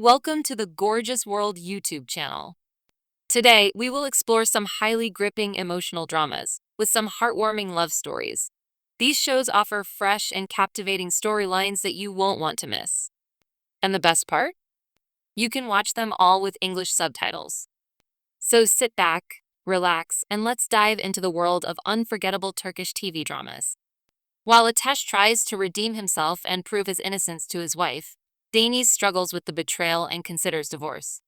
Welcome to the Gorgeous World YouTube channel. Today, we will explore some highly gripping emotional dramas with some heartwarming love stories. These shows offer fresh and captivating storylines that you won't want to miss. And the best part? You can watch them all with English subtitles. So sit back, relax, and let's dive into the world of unforgettable Turkish TV dramas. While Atesh tries to redeem himself and prove his innocence to his wife, Deniz struggles with the betrayal and considers divorce.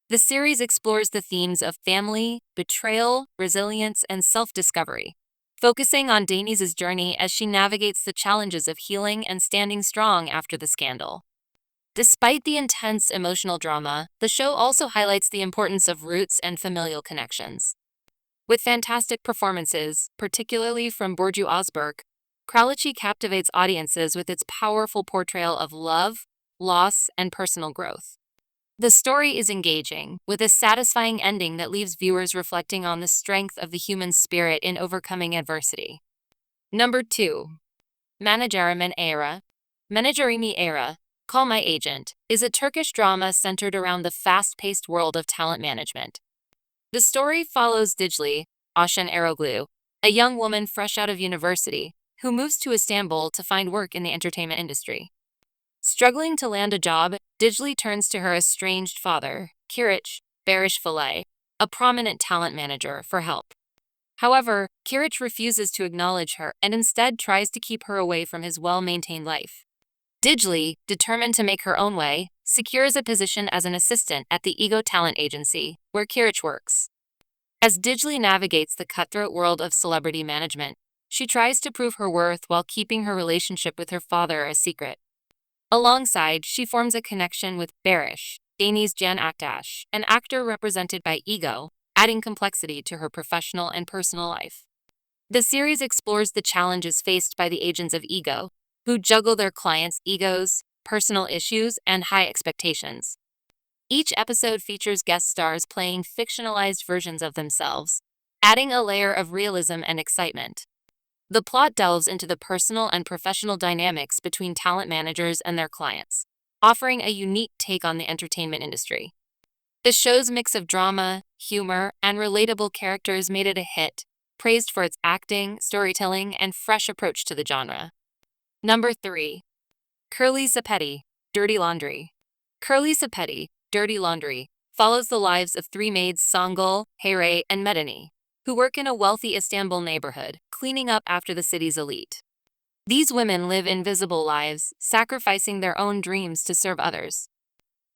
The series explores the themes of family, betrayal, resilience, and self-discovery, focusing on Deniz's journey as she navigates the challenges of healing and standing strong after the scandal. Despite the intense emotional drama, the show also highlights the importance of roots and familial connections. With fantastic performances, particularly from Burgi Misali, Kraliçe captivates audiences with its powerful portrayal of love, loss, and personal growth. The story is engaging, with a satisfying ending that leaves viewers reflecting on the strength of the human spirit in overcoming adversity. Number 2. Managerimi Era, Call My Agent, is a Turkish drama centered around the fast-paced world of talent management. The story follows Dicle, Ashen Eroglu, a young woman fresh out of university, who moves to Istanbul to find work in the entertainment industry. Struggling to land a job, Dicle turns to her estranged father, Kiriç Barishvili, a prominent talent manager, for help. However, Kiriç refuses to acknowledge her and instead tries to keep her away from his well-maintained life. Dicle, determined to make her own way, secures a position as an assistant at the Ego Talent Agency, where Kiriç works. As Dicle navigates the cutthroat world of celebrity management, she tries to prove her worth while keeping her relationship with her father a secret. Alongside, she forms a connection with Barış, Deniz Can Aktaş, an actor represented by Ego, adding complexity to her professional and personal life. The series explores the challenges faced by the agents of Ego, who juggle their clients' egos, personal issues, and high expectations. Each episode features guest stars playing fictionalized versions of themselves, adding a layer of realism and excitement. The plot delves into the personal and professional dynamics between talent managers and their clients, offering a unique take on the entertainment industry. The show's mix of drama, humor, and relatable characters made it a hit, praised for its acting, storytelling, and fresh approach to the genre. Number 3. Curly Sapetti, Dirty Laundry. Curly Sapetti, Dirty Laundry, follows the lives of three maids Songül, Hayray, and Medeni, who work in a wealthy Istanbul neighborhood, cleaning up after the city's elite. These women live invisible lives, sacrificing their own dreams to serve others.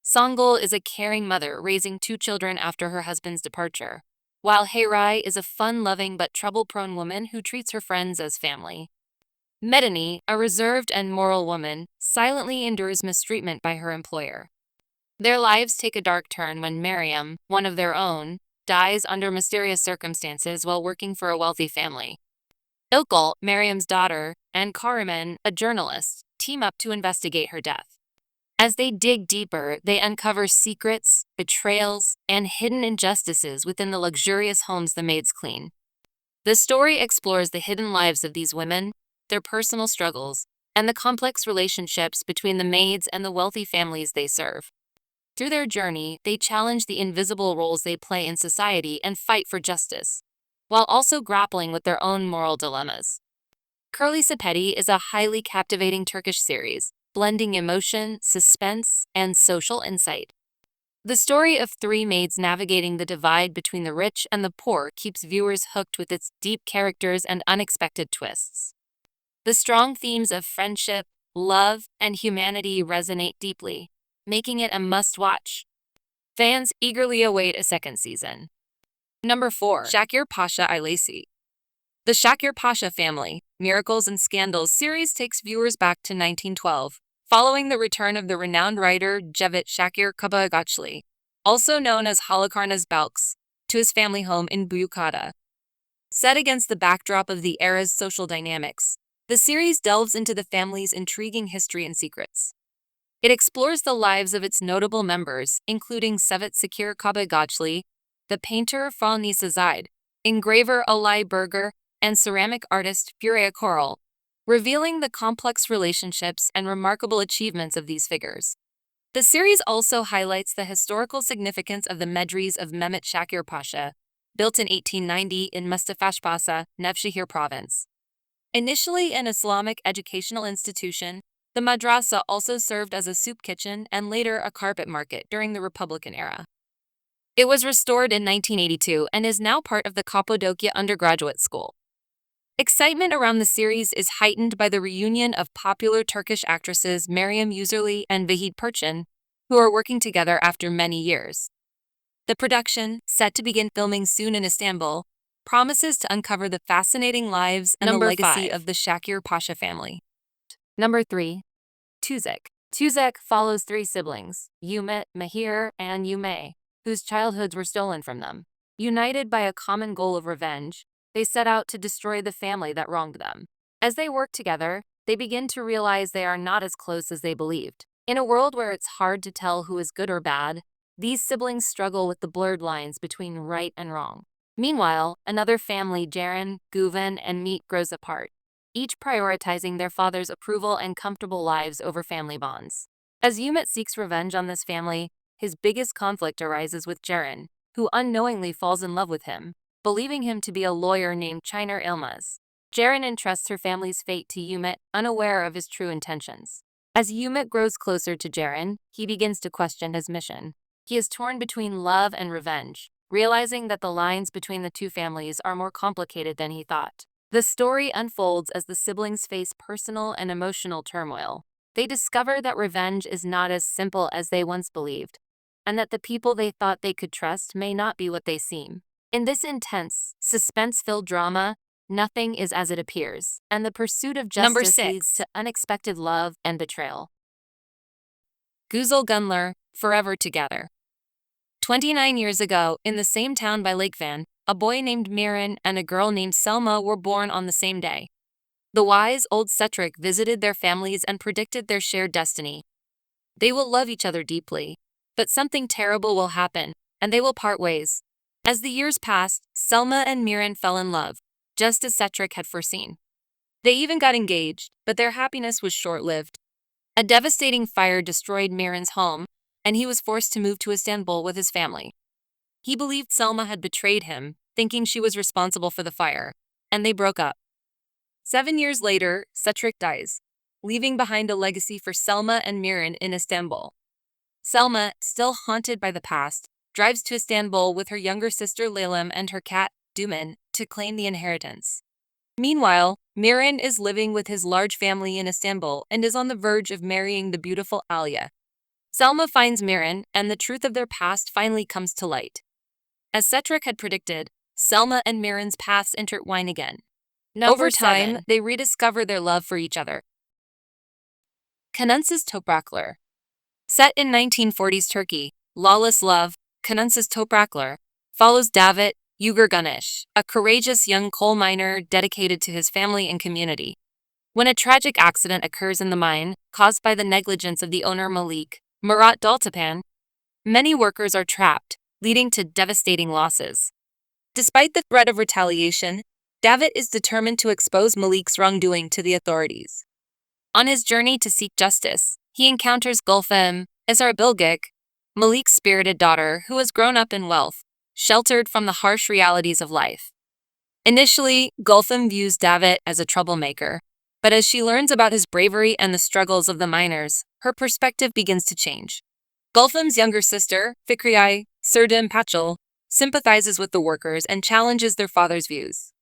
Songül is a caring mother raising two children after her husband's departure, while Hayray is a fun-loving but trouble-prone woman who treats her friends as family. Medeni, a reserved and moral woman, silently endures mistreatment by her employer. Their lives take a dark turn when Meryem, one of their own, dies under mysterious circumstances while working for a wealthy family. İlkal, Meryem's daughter, and Karimen, a journalist, team up to investigate her death. As they dig deeper, they uncover secrets, betrayals, and hidden injustices within the luxurious homes the maids clean. The story explores the hidden lives of these women, their personal struggles, and the complex relationships between the maids and the wealthy families they serve. Through their journey, they challenge the invisible roles they play in society and fight for justice, while also grappling with their own moral dilemmas. Curly Sapetti is a highly captivating Turkish series, blending emotion, suspense, and social insight. The story of three maids navigating the divide between the rich and the poor keeps viewers hooked with its deep characters and unexpected twists. The strong themes of friendship, love, and humanity resonate deeply, making it a must-watch. Fans eagerly await a second season. Number 4. Shakir Pasha Isi. The Shakir Pasha family, Miracles and Scandals series takes viewers back to 1912, following the return of the renowned writer Cevdet Shakir Pasha, also known as Halikarnas Balks, to his family home in Büyükada. Set against the backdrop of the era's social dynamics, the series delves into the family's intriguing history and secrets. It explores the lives of its notable members, including Cevdet Shakir Pasha, the painter Fani Sazide, engraver Ali Berger, and ceramic artist Furia Coral, revealing the complex relationships and remarkable achievements of these figures. The series also highlights the historical significance of the Medrese of Mehmet Shakir Pasha, built in 1890 in Mustafashpasa, Nevşehir province. Initially an Islamic educational institution, the madrasa also served as a soup kitchen and later a carpet market during the Republican era. It was restored in 1982 and is now part of the Cappadocia Undergraduate School. Excitement around the series is heightened by the reunion of popular Turkish actresses Meryem Üzerli and Vahid Perçin, who are working together after many years. The production, set to begin filming soon in Istanbul, promises to uncover the fascinating lives and the legacy of the Shakir Pasha family. Number 3. Tuek. Tuek follows three siblings, Ümit, Mahir, and Umay, whose childhoods were stolen from them. United by a common goal of revenge, they set out to destroy the family that wronged them. As they work together, they begin to realize they are not as close as they believed. In a world where it's hard to tell who is good or bad, these siblings struggle with the blurred lines between right and wrong. Meanwhile, another family, Ceren, Guven, and Meet, grows apart, each prioritizing their father's approval and comfortable lives over family bonds. As Ümit seeks revenge on this family, his biggest conflict arises with Ceren, who unknowingly falls in love with him, believing him to be a lawyer named Çınar Ilmaz. Ceren entrusts her family's fate to Ümit, unaware of his true intentions. As Ümit grows closer to Ceren, he begins to question his mission. He is torn between love and revenge, realizing that the lines between the two families are more complicated than he thought. The story unfolds as the siblings face personal and emotional turmoil. They discover that revenge is not as simple as they once believed, and that the people they thought they could trust may not be what they seem. In this intense, suspense-filled drama, nothing is as it appears, and the pursuit of justice leads to unexpected love and betrayal. Icingi Gun, Forever Together. 29 years ago, in the same town by Lake Van, a boy named Miran and a girl named Selma were born on the same day. The wise old Setrik visited their families and predicted their shared destiny. They will love each other deeply, but something terrible will happen, and they will part ways. As the years passed, Selma and Miran fell in love, just as Setrik had foreseen. They even got engaged, but their happiness was short-lived. A devastating fire destroyed Miran's home, and he was forced to move to Istanbul with his family. He believed Selma had betrayed him, thinking she was responsible for the fire, and they broke up. 7 years later, Setrik dies, leaving behind a legacy for Selma and Miran in Istanbul. Selma, still haunted by the past, drives to Istanbul with her younger sister Leylim and her cat, Duman, to claim the inheritance. Meanwhile, Miran is living with his large family in Istanbul and is on the verge of marrying the beautiful Alia. Selma finds Miran, and the truth of their past finally comes to light. As Setrik had predicted, Selma and Miran's paths intertwine again. Over time, they rediscover their love for each other. Kanunsiz Topraklar. Set in 1940s Turkey, Lawless Love, Kanunsiz Topraklar, follows David Uğur, a courageous young coal miner dedicated to his family and community. When a tragic accident occurs in the mine, caused by the negligence of the owner Murat Daltapan, many workers are trapped, leading to devastating losses. Despite the threat of retaliation, David is determined to expose Malik's wrongdoing to the authorities. On his journey to seek justice, he encounters Gülfem Bilgik, Malik's spirited daughter who has grown up in wealth, sheltered from the harsh realities of life. Initially, Gülfem views David as a troublemaker, but as she learns about his bravery and the struggles of the miners, her perspective begins to change. Gülfem's younger sister, Fikriye Serdem Paçal, sympathizes with the workers and challenges their father's views.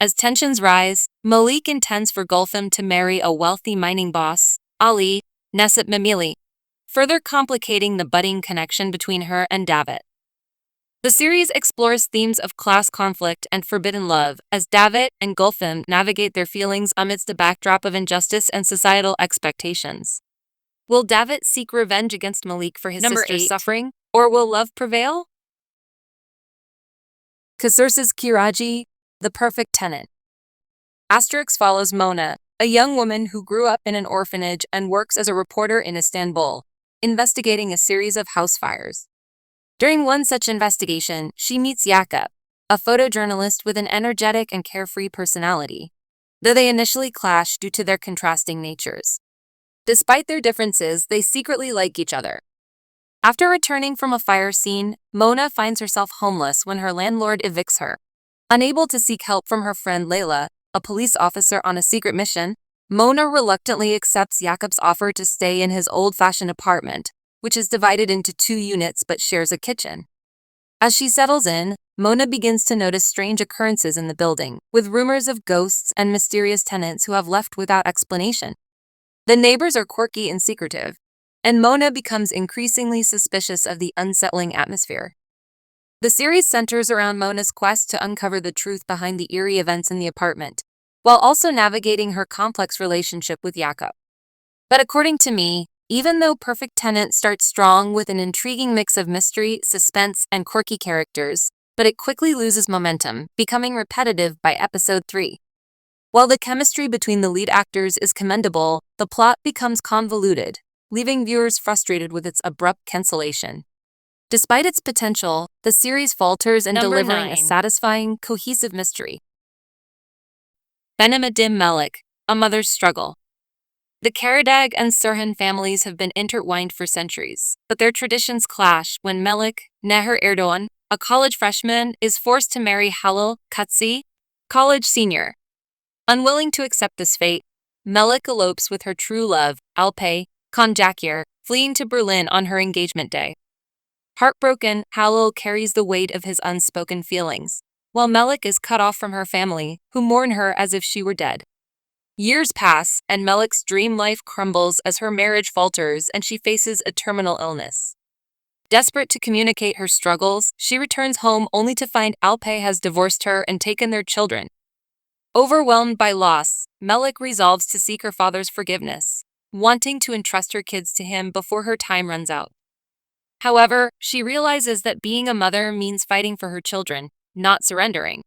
As tensions rise, Malik intends for Gülfem to marry a wealthy mining boss, Ali Necip Memili, further complicating the budding connection between her and David. The series explores themes of class conflict and forbidden love as David and Gülfem navigate their feelings amidst a backdrop of injustice and societal expectations. Will David seek revenge against Malik for his sister's suffering, or will love prevail? Kasursiz Kiraji, The Perfect Tenant. Asterix follows Mona, a young woman who grew up in an orphanage and works as a reporter in Istanbul, investigating a series of house fires. During one such investigation, she meets Jakob, a photojournalist with an energetic and carefree personality, though they initially clash due to their contrasting natures. Despite their differences, they secretly like each other. After returning from a fire scene, Mona finds herself homeless when her landlord evicts her. Unable to seek help from her friend Layla, a police officer on a secret mission, Mona reluctantly accepts Jakob's offer to stay in his old-fashioned apartment, which is divided into 2 units but shares a kitchen. As she settles in, Mona begins to notice strange occurrences in the building, with rumors of ghosts and mysterious tenants who have left without explanation. The neighbors are quirky and secretive, and Mona becomes increasingly suspicious of the unsettling atmosphere. The series centers around Mona's quest to uncover the truth behind the eerie events in the apartment, while also navigating her complex relationship with Jakob. But according to me, even though Perfect Tenant starts strong with an intriguing mix of mystery, suspense, and quirky characters, but it quickly loses momentum, becoming repetitive by episode 3. While the chemistry between the lead actors is commendable, the plot becomes convoluted, leaving viewers frustrated with its abrupt cancellation. Despite its potential, the series falters in delivering a satisfying, cohesive mystery. Benemedim Melik, A Mother's Struggle. The Karadag and Sirhan families have been intertwined for centuries, but their traditions clash when Melik, Neher Erdoğan, a college freshman, is forced to marry Halil Kutsi, college senior. Unwilling to accept this fate, Melik elopes with her true love, Alpay Konjakir, fleeing to Berlin on her engagement day. Heartbroken, Halil carries the weight of his unspoken feelings, while Melik is cut off from her family, who mourn her as if she were dead. Years pass, and Melik's dream life crumbles as her marriage falters and she faces a terminal illness. Desperate to communicate her struggles, she returns home only to find Alpay has divorced her and taken their children. Overwhelmed by loss, Melik resolves to seek her father's forgiveness, wanting to entrust her kids to him before her time runs out. However, she realizes that being a mother means fighting for her children, not surrendering.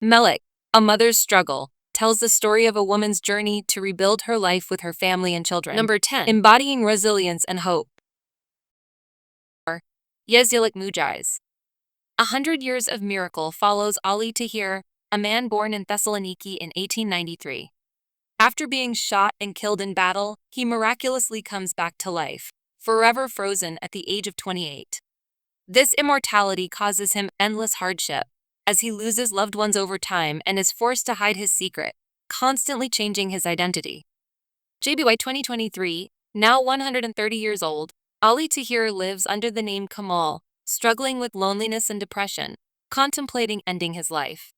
Melik, A Mother's Struggle, tells the story of a woman's journey to rebuild her life with her family and children. Number 10. Embodying resilience and hope. Yezilik Mujiz. 100 Years of Miracle follows Ali Tahir, a man born in Thessaloniki in 1893. After being shot and killed in battle, he miraculously comes back to life, forever frozen at the age of 28. This immortality causes him endless hardship, as he loses loved ones over time and is forced to hide his secret, constantly changing his identity. JBY 2023, now 130 years old, Ali Tahir lives under the name Kamal, struggling with loneliness and depression, contemplating ending his life.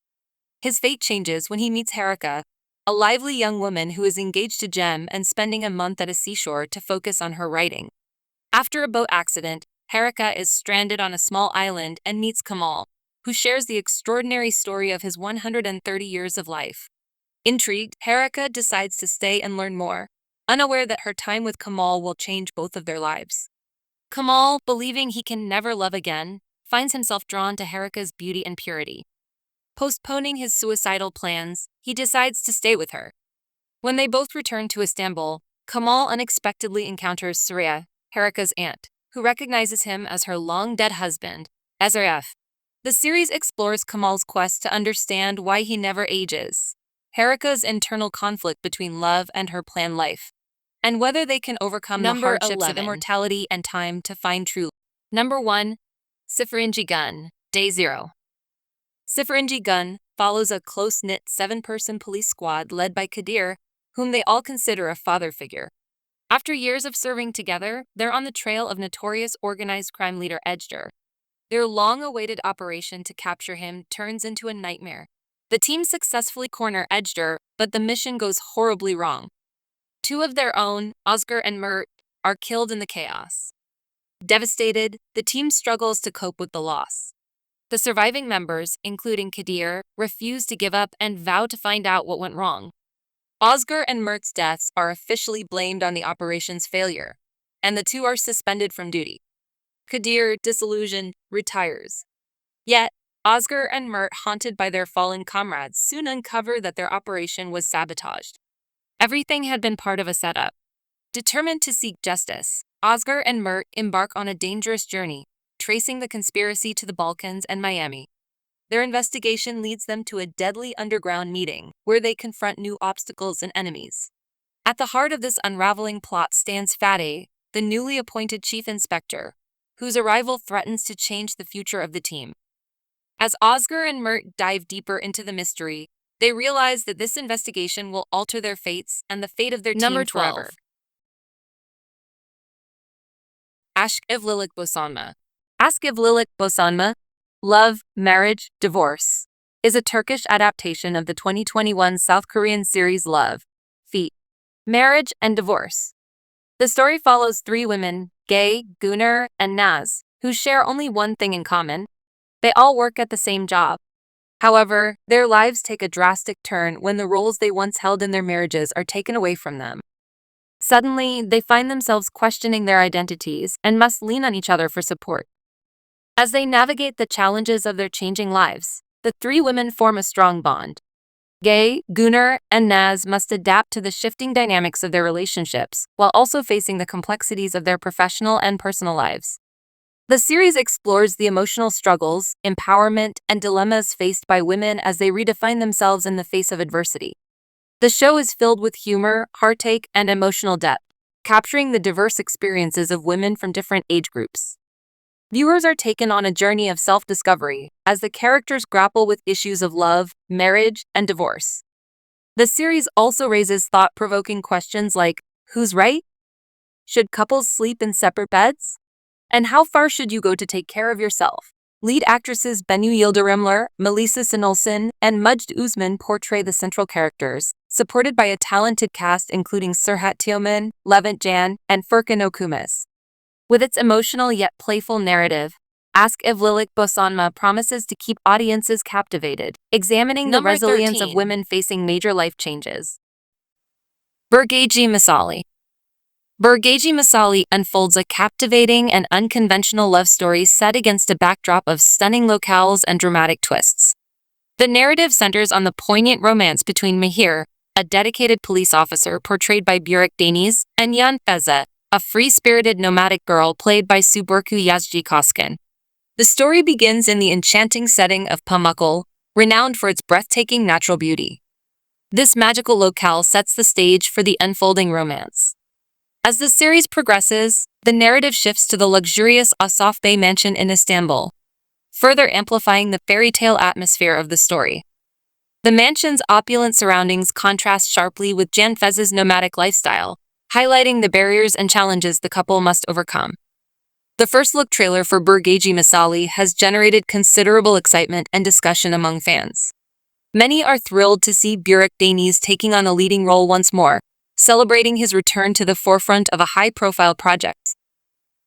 His fate changes when he meets Harika, a lively young woman who is engaged to Jem and spending a month at a seashore to focus on her writing. After a boat accident, Harika is stranded on a small island and meets Kamal, who shares the extraordinary story of his 130 years of life. Intrigued, Harika decides to stay and learn more, unaware that her time with Kamal will change both of their lives. Kamal, believing he can never love again, finds himself drawn to Harika's beauty and purity. Postponing his suicidal plans, he decides to stay with her. When they both return to Istanbul, Kamal unexpectedly encounters Surya, Harika's aunt, who recognizes him as her long-dead husband, Ezraf. The series explores Kamal's quest to understand why he never ages, Harika's internal conflict between love and her planned life, and whether they can overcome the hardships of immortality and time to find true. Number 1. Icingi Gun, Day 0. Icingi Gun follows a close-knit 7-person police squad led by Kadir, whom they all consider a father figure. After years of serving together, they're on the trail of notorious organized crime leader Ejder. Their long-awaited operation to capture him turns into a nightmare. The team successfully corner Ejder, but the mission goes horribly wrong. 2 of their own, Özgür and Mert, are killed in the chaos. Devastated, the team struggles to cope with the loss. The surviving members, including Kadir, refuse to give up and vow to find out what went wrong. Özgür and Mert's deaths are officially blamed on the operation's failure, and the 2 are suspended from duty. Kadir, disillusioned, retires. Yet, Özgür and Mert, haunted by their fallen comrades, soon uncover that their operation was sabotaged. Everything had been part of a setup. Determined to seek justice, Özgür and Mert embark on a dangerous journey, tracing the conspiracy to the Balkans and Miami. Their investigation leads them to a deadly underground meeting, where they confront new obstacles and enemies. At the heart of this unraveling plot stands Fatih, the newly appointed chief inspector, whose arrival threatens to change the future of the team. As Oscar and Mert dive deeper into the mystery, they realize that this investigation will alter their fates and the fate of their Number team forever. 12. Aşk Evlilik Boşanma. Aşk Evlilik Boşanma, Love, Marriage, Divorce, is a Turkish adaptation of the 2021 South Korean series Love, Marriage, and Divorce. The story follows three women, Gay, Guner, and Naz, who share only one thing in common. They all work at the same job. However, their lives take a drastic turn when the roles they once held in their marriages are taken away from them. Suddenly, they find themselves questioning their identities and must lean on each other for support. As they navigate the challenges of their changing lives, the three women form a strong bond. Gay, Guner, and Naz must adapt to the shifting dynamics of their relationships, while also facing the complexities of their professional and personal lives. The series explores the emotional struggles, empowerment, and dilemmas faced by women as they redefine themselves in the face of adversity. The show is filled with humor, heartache, and emotional depth, capturing the diverse experiences of women from different age groups. Viewers are taken on a journey of self-discovery as the characters grapple with issues of love, marriage, and divorce. The series also raises thought-provoking questions like, who's right? Should couples sleep in separate beds? And how far should you go to take care of yourself? Lead actresses Bennu Yildirimler, Melissa Sinolson, and Majd Uzman portray the central characters, supported by a talented cast including Serhat Teoman, Levent Can, and Furkan Okumas. With its emotional yet playful narrative, Aşk Evlilik Boşanma promises to keep audiences captivated, examining the resilience of women facing major life changes. Burgi Misali. Burgi Misali unfolds a captivating and unconventional love story set against a backdrop of stunning locales and dramatic twists. The narrative centers on the poignant romance between Mahir, a dedicated police officer portrayed by Burgi Deniz, and Yan Feza, a free-spirited nomadic girl played by Subtitles Yazgi. The story begins in the enchanting setting of Pamukkale, renowned for its breathtaking natural beauty. This magical locale sets the stage for the unfolding romance. As the series progresses, the narrative shifts to the luxurious Asaf Bey mansion in Istanbul, further amplifying the fairy tale atmosphere of the story. The mansion's opulent surroundings contrast sharply with Can Feza's nomadic lifestyle, highlighting the barriers and challenges the couple must overcome. The first-look trailer for Burgi Misali has generated considerable excitement and discussion among fans. Many are thrilled to see Burgi Deniz taking on a leading role once more, celebrating his return to the forefront of a high-profile project.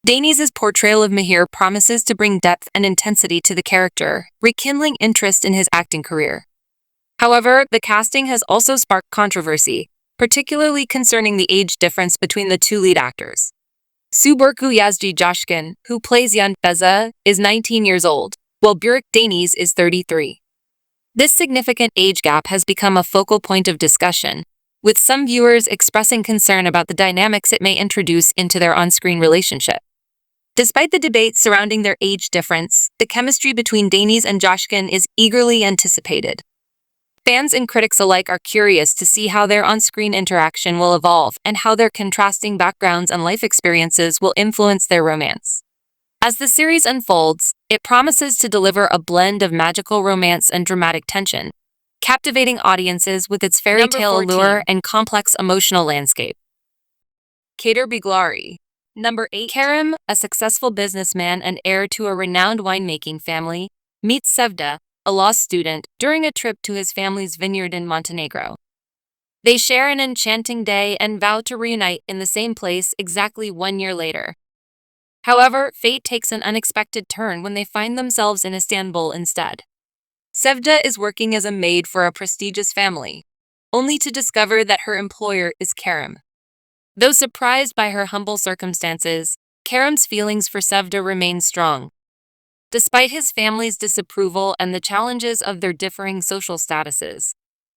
Deniz's portrayal of Mahir promises to bring depth and intensity to the character, rekindling interest in his acting career. However, the casting has also sparked controversy, particularly concerning the age difference between the two lead actors. Subtitles Yazgi, who plays Yan Feza, is 19 years old, while Burgi Deniz is 33. This significant age gap has become a focal point of discussion, with some viewers expressing concern about the dynamics it may introduce into their on-screen relationship. Despite the debate surrounding their age difference, the chemistry between Deniz and Joshkin is eagerly anticipated. Fans and critics alike are curious to see how their on-screen interaction will evolve and how their contrasting backgrounds and life experiences will influence their romance. As the series unfolds, it promises to deliver a blend of magical romance and dramatic tension, captivating audiences with its fairy tale allure and complex emotional landscape. Kader Biglari. Number 8. Kerem, a successful businessman and heir to a renowned winemaking family, meets Sevda, a law student, during a trip to his family's vineyard in Montenegro. They share an enchanting day and vow to reunite in the same place exactly 1 year later. However, fate takes an unexpected turn when they find themselves in Istanbul instead. Sevda is working as a maid for a prestigious family, only to discover that her employer is Kerem. Though surprised by her humble circumstances, Kerem's feelings for Sevda remain strong. Despite his family's disapproval and the challenges of their differing social statuses,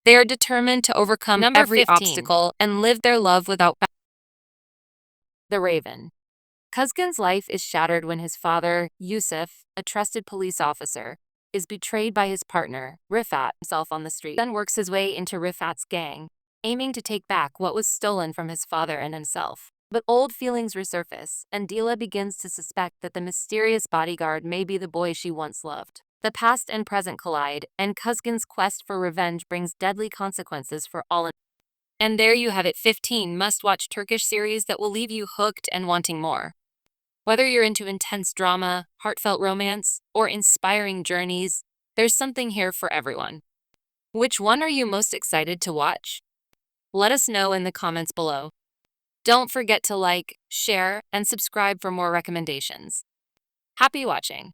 they are determined to overcome every obstacle and live their love without. The Raven. Kuzgun's life is shattered when his father, Yusuf, a trusted police officer, is betrayed by his partner, Rifat, himself on the street. Kuzgun works his way into Rifat's gang, aiming to take back what was stolen from his father and himself. But old feelings resurface, and Dila begins to suspect that the mysterious bodyguard may be the boy she once loved. The past and present collide, and Kuzgin's quest for revenge brings deadly consequences for all. And there you have it, 15 must-watch Turkish series that will leave you hooked and wanting more. Whether you're into intense drama, heartfelt romance, or inspiring journeys, there's something here for everyone. Which one are you most excited to watch? Let us know in the comments below. Don't forget to like, share, and subscribe for more recommendations. Happy watching!